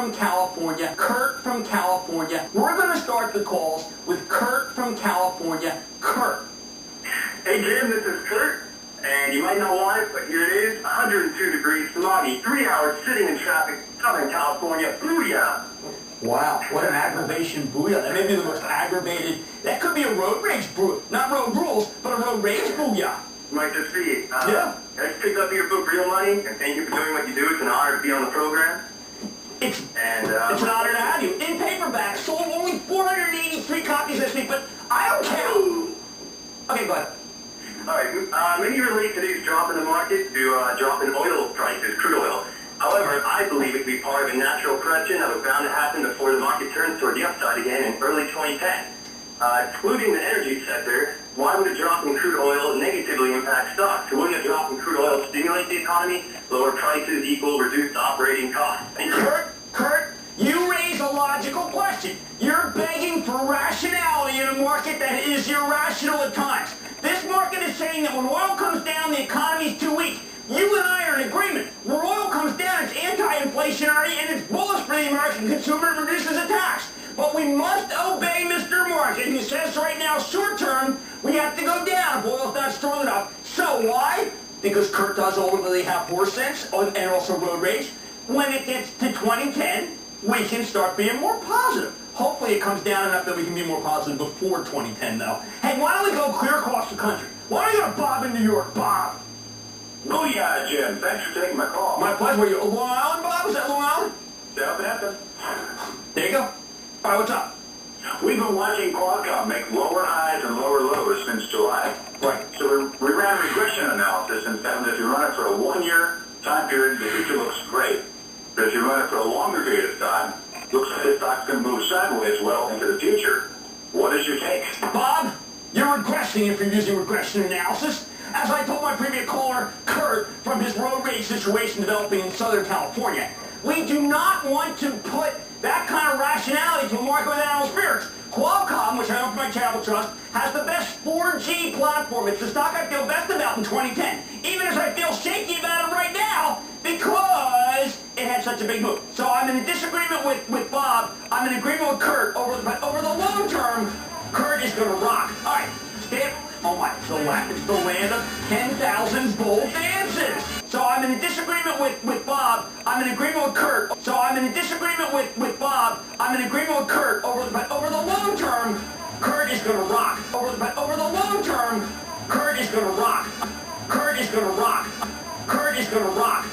from California. Kurt from California. We're going to start the calls with Kurt from California. Kurt. Hey Jim, this is Kurt, and you might not want it, but here it is, 102 degrees, smoggy, 3 hours sitting in traffic, Southern California, booyah! Wow, what an aggravation booyah. That may be the most aggravated. That could be a road rage booyah. Not road rules, but a road rage booyah. Might just be. Yeah. I just picked up here for real money, and thank you for doing what you do. It's an honor to be on the program. It's an honor to have you. In paperback, sold only 483 copies this week, but I don't count. Okay, go ahead. All right, many relate today's drop in the market to drop in oil prices, crude oil. However, I believe it to be part of a natural correction that was bound to happen before the market turns toward the upside again in early 2010. Excluding the energy sector, why would a drop in crude oil negatively impact stocks? Wouldn't a drop in crude oil stimulate the economy? Lower prices equal reduced operating costs. Kurt, you raise a logical question. You're begging for rationality in a market that is irrational at times. This market is saying that when oil comes down, the economy's too weak. You and I are in agreement. When oil comes down, it's anti-inflationary and it's bullish for the American consumer and reduces a tax. But we must obey Mr. Market, who says right now, short term, we have to go down if oil's not strong enough. So why? Because Kurt does ultimately have horse sense and also road rage. When it gets to 2010, we can start being more positive. Hopefully it comes down enough that we can be more positive before 2010, though. Hey, why don't we go clear across the country? Why don't we go to Bob in New York? Bob. Booyah, Jim. Thanks for taking my call. My pleasure. Were you Long Island, Bob? Is that Long Island? Southampton. There you go. All right, what's up? We've been watching Qualcomm make lower highs and lower lows since July. Right. So we ran regression analysis and found that if you run it for a 1 year time period, the future looks great. But if you run it for a longer period of time, looks like this stock's going to move sideways well into the future. What is your take? Bob, you're regressing if you're using regression analysis. As I told my previous caller, Kurt, from his road rage situation developing in Southern California, we do not want to put that kind of rationality to a market with animal spirits. Qualcomm, which I own for my charitable trust, has the best 4G platform. It's the stock I feel best about in 2010, even as I feel shaky about it right now because it had such a big move. So I'm in disagreement with Bob. I'm in agreement with Kurt. But over the long term, Kurt is going to rock. All right, stay. Oh my, it's the land of 10,000 bold dances. So I'm in disagreement with Bob. I'm in agreement with Kurt. So I'm in disagreement with Bob. I'm in agreement with Kurt. But over the long term, Kurt is going to rock. But over the long term, Kurt is going to rock. Kurt is going to rock. Kurt is going to rock.